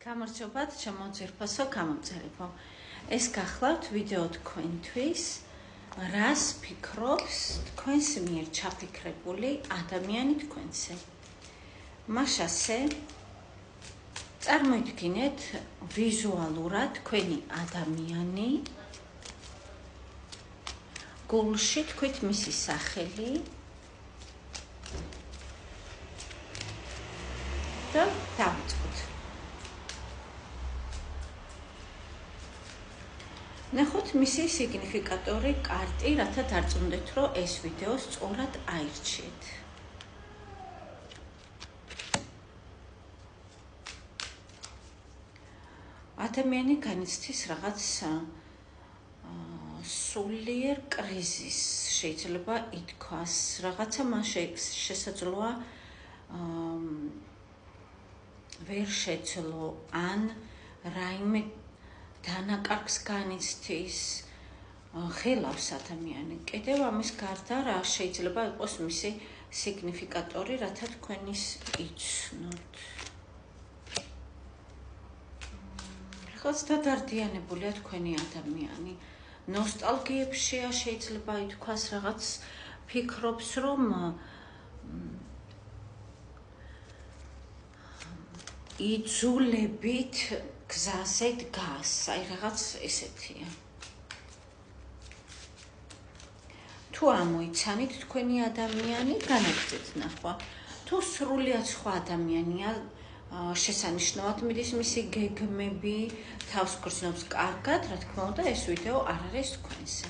გამარჯობათ, შემოძირფასო გამომწერებო. ეს გახლავთ ვიდეო თქვენთვის, რას ფიქრობს თქვენს მიერ ჩაფიქრებული ადამიანი თქვენზე. მას ასე წარმოიდგინეთ ვიზუალურად თქვენი ადამიანი, გულში თქვით მისი სახელი და დავიწყოთ. ნახოთ მისი სიგნიფიკატორი კარტი, რათა დარწმუნდეთ, რომ ეს ვიდეო სწორად აირჩიეთ. ადამიანი განიცდის რაღაც სულიერ კრიზისს, შეიძლება ითქვას, რაღაცა მას შესაძლოა ვერ შეძლო ან რაიმე დანაკარგს განიცდის, ხელავს ადამიანი. კიდევ ამის გარდა რა შეიძლება იყოს მისი სიგნიფიკატორი, რათა თქვენ ის იცნოთ. რაღაც დადარდიანებულია თქვენი ადამიანი. ნოსტალგიებშია შეიძლება ითქვას, რაღაც ფიქრობს, რომ იძულებით გზაზე დგას, აი რაღაც ესეთია. თუ ამოიცანით თქვენი ადამიანი, განაგრძეთ ნახვა. თუ სრულიად სხვა ადამიანია, შესანიშნავად მიდის მისი გეგმები, თავს გრძნობს კარგად, რა თქმა უნდა, ეს ვიდეო არ არის თქვენზე.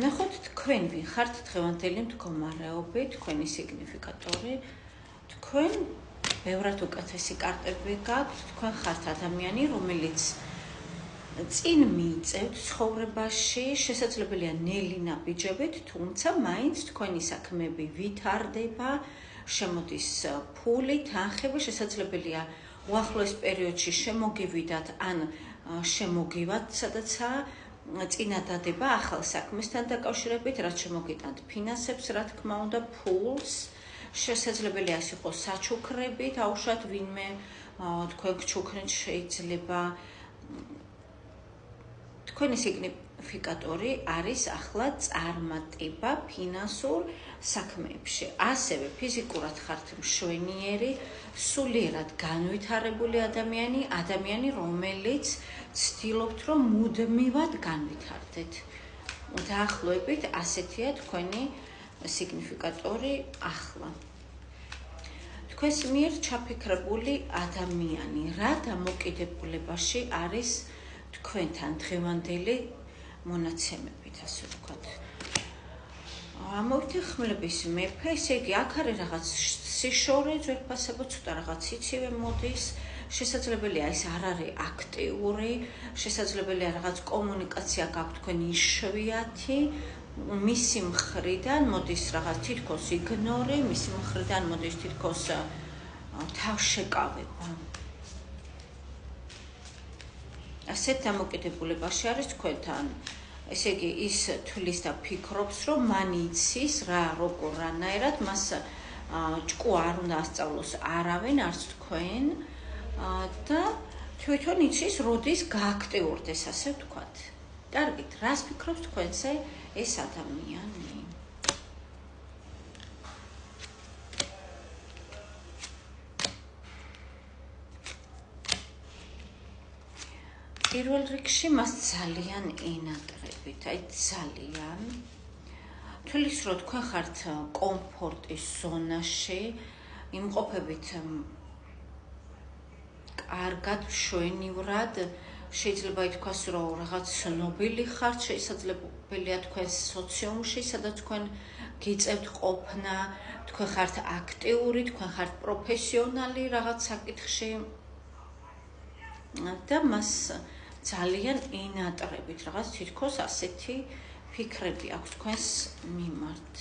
ნახოთ თქვენ ვინ ხართ დღევანდელი მდგომარეობით, თქვენი სიგნიფიკატორი, თქვენ ბევრად უკეთესი კარტები გაქვთ, თქვენ ხართ ადამიანი, რომელიც წინ მიიწევთ ცხოვრებაში, შესაძლებელია ნელი ნაბიჯებით, თუმცა მაინც თქვენი საქმეები ვითარდება, შემოდის ფული, თანხება, შესაძლებელია უახლოეს პერიოდში შემოგივიდათ ან შემოგივათ, სადაცაა წინადადება ახალ საქმესთან დაკავშირებით, რაც შემოგიტანთ ფინანსებს, რა თქმა უნდა, ფულს. შესაძლებელია ეს იყოს საჩუქრებით, აუშვათ ვინმე თქვენ გჩუქნით, შეიძლება თქვენი სიგნიფიკატორი არის ახლა წარმატება ფინანსურ საქმეებში. ასევე ფიზიკურად ხართ მშვენიერი, სულიერად განვითარებული ადამიანი, რომელიც ცდილობთ, რომ მუდმივად განვითარდეთ. დაახლოებით ასეთია თქვენი სიგნიფიკატორი ახლა. თქვენს მიერ ჩაფიქრებული ადამიანი რა დამოკიდებულებაში არის თქვენთან დღევანდელი მონაცემებით, ასე ვთქვათ. ამოვიდა ხმლების მეფე, ესე იგი, აქ არის რაღაც სიშორე, ძვირფასება, ცოტა რაღაც იცივე მოდის, შესაძლებელია ეს არ არის აქტიური, შესაძლებელია რაღაც კომუნიკაცია გაქვთ თქვენ იშვიათი, მისი მხრიდან მოდის რაღაც თითქოს იგნორი, მისი მხრიდან მოდის თითქოს თავშეკავება. ასეთ დამოკიდებულებაში არის თქვენთან. ესე იგი, ის თვლის და ფიქრობს, რომ მან იცის რა, როგორ, რანაირად, მას ჭკუ არ უნდა ასწავლოს არავინ, არც თქვენ და თვითონ იცის, როდის გააქტიურდეს, ასე ვთქვათ. კარგით, რას ფიქრობს თქვენზე ეს ადამიანი? პირველ რიგში მას ძალიან ენატრებით, აი ძალიან. თulis რომ თქვენ ხართ კომფორტის ზონაში, იმყოფებით კარგად, მშვენივრად, შეიძლება ითქვას, რომ რაღაც ცნობილი ხართ, შესაძლებელია თქვენ სოციუმში, სადაც თქვენ გიწევთ ყოფნა, თქვენ ხართ აქტიური, თქვენ ხართ პროფესიონალი რაღაც საკითხში და მას ძალიან ენატრებით, რაღაც თითქოს ასეთი ფიქრები აქვს თქვენს მიმართ.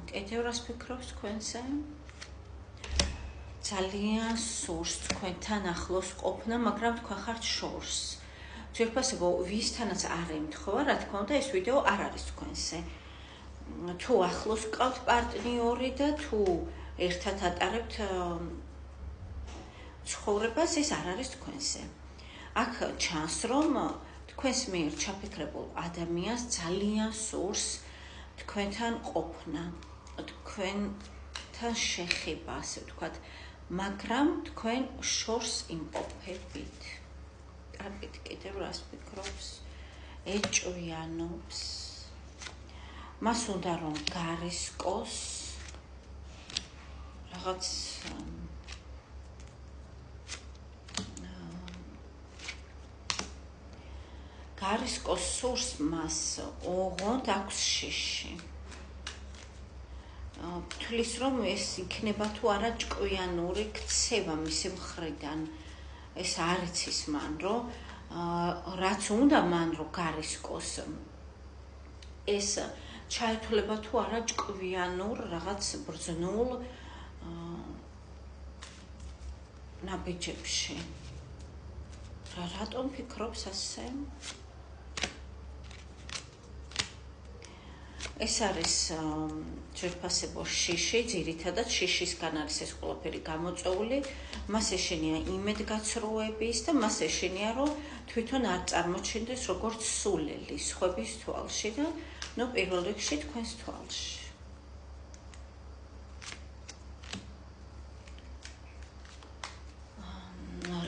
კიდევ რას ფიქრობს თქვენზე? ძალიან სურს თქვენთან ახლოს ყოფნა, მაგრამ თქვენ ხართ შორს. ძვირფასებო, ვისთანაც არ ემთხოვა, რა თქმა უნდა, ეს ვიდეო არ არის თქვენზე. თუ ახლოს გყავთ პარტნიორი და თუ ერთად ატარებთ ცხოვრებას, ეს არ არის თქვენზე. აქ ჩანს, რომ თქვენს მიერ ჩაფიქრებულ ადამიანს ძალიან სურს თქვენთან ყოფნა, თქვენთან შეხება, ასე ვთქვათ, მაგრამ თქვენ შორს იმყოფებით. კარგით, კიდევ რას ფიქრობს? ეჭვიანობს. მას უნდა რომ გარისკოს რაღაც გარისკოს სურს მას ოღონდ აქვს შიში. თulis რომ ეს იქნება თუ არა ჭკვიანური ქცევა მისი მხრიდან. ეს არ იცის მან, რომ რაც უნდა მან რომ გარისკოს ეს ჩაითვლება თუ არა ჭკვიანურ რაღაც ბრძნულ ნაბიჯებში. რატომ ფიქრობს ასე? ეს არის ძვირფასებო შიში, ძირითადად შიშისგან არის ეს ყველაფერი გამოწვეული, მას ეშინია იმედგაცრუების და მას ეშინია, რომ თვითონ არ წარმოჩინდეს როგორც სულელი სხვების თვალში და პირველ რიგში თქვენს თვალში.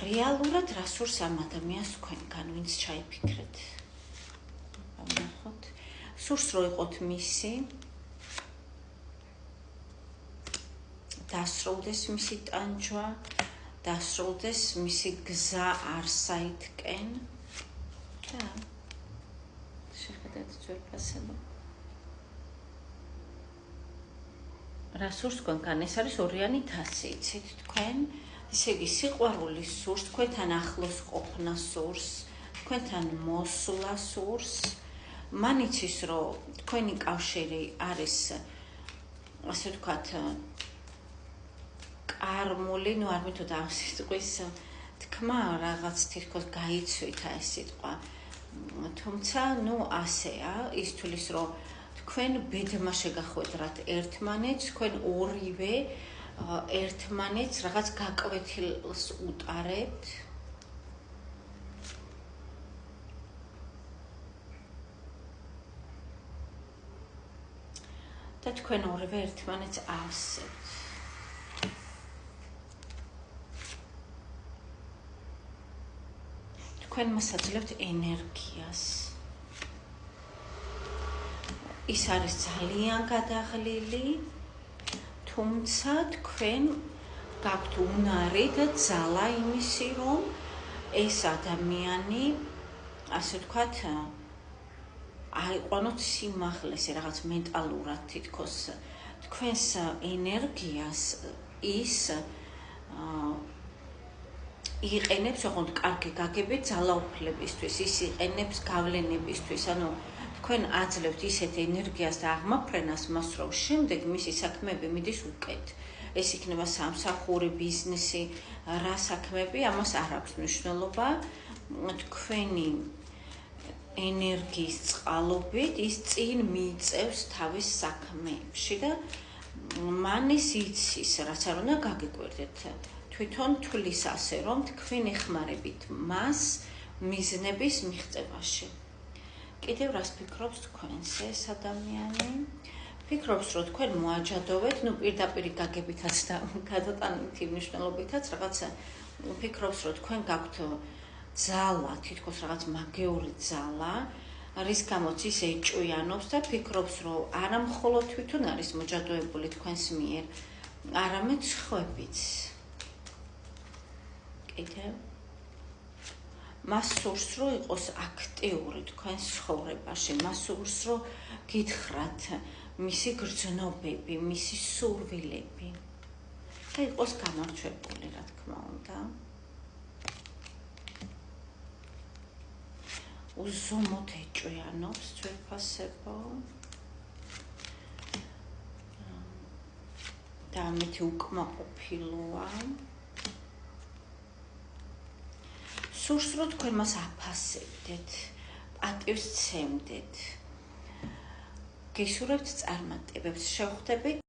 რეალურად რა სურს ამ ადამიანს თქვენგან, ვინც ჩაიფიქრეთ? ნახოთ. სურს რომ იყოთ მისი, დასრულდეს მისი ტანჯვა, დასრულდეს მისი გზა არსაითკენ. და შეხედეთ ძვირფასება. რა სურს თქვენგან? ეს არის ორიანი თასი, იცით თქვენ? ესე იგი, სიყვარული სურს, თქვენთან ახლოს ყოფნა სურს, თქვენთან მოსვლა სურს. მან იცის, რომ თქვენი კავშირი არის, ასე ვთქვათ, კარმული, არ მითოდა ამ სიტყვის თქმა, რაღაც თითქოს გაიცვით ეს სიტყვა. თუმცა, ასეა, ის თulis, რომ თქვენ ბედმა შეგახვედრათ ერთმანეთს, თქვენ ორივე ერთმანეთს რაღაც გაკვეთილს უტარებთ. და თქვენ ორივე ერთმანეთს ავსებთ. თქვენ მასაძლევთ ენერგიას. ის არის ძალიან გადაღლილი, თუმცა თქვენ გაქვთ უნარი და ძალა იმისი, რომ ეს ადამიანი, ასე ვთქვათ, აიყვანოთ სიმაღლეზე, რაღაც მენტალურად თითქოს თქვენს ენერგიას ის იყენებს ოღონდ კარგი გაგებით ძალაუფლებისთვის, ის იყენებს გავლენებისთვის, ანუ თქვენ აძლევთ ისეთ ენერგიას და აღმაფრენას მას, რომ შემდეგ მისი საქმეები მიდის უკეთ. ეს იქნება სამსახური, ბიზნესი, რა საქმეები, ამას არ აქვს მნიშვნელობა. თქვენი ენერგიის წყალობით ის წინ მიიწევს თავის საქმეებში და მან ის იცის, რაც არ უნდა გაგიკვირდეთ. თვითონ თulis ასე, რომ თქვენ ეხმარებით მას მიზნების მიღწევაში. კიდევ რას ფიქრობს თქვენს ეს ადამიანი? ფიქრობს, რომ თქვენ მოაჯადოვეთ, პირდაპირ გაგებითაც და გადატანითი მნიშვნელობითაც რაღაცა ფიქრობს, რომ თქვენ გაქვთ ძალა, თითქოს რაღაც მაგიური ძალა, რის გამოც ის ეჭვიანობს და ფიქრობს, რომ არა მხოლოდ თვითონ არის მოჯადოებული თქვენს მიერ, არამედ სხვებიც. კიდევ მას სურს, რომ იყოს აქტიური თქვენს ცხოვრებაში, მას სურს, რომ გითხრათ მისი გრძნობები, მისი სურვილები და იყოს გამარჯვებული, რა თქმა უნდა. უზომოდ ეჭვიანობს ძვირფასებო და ამით უკმაყოფილოა. სურს, რომ თქვენ მას აფასებდეთ, პატივს სცემდეთ. გესურვებთ წარმატებებს, შევხვდებით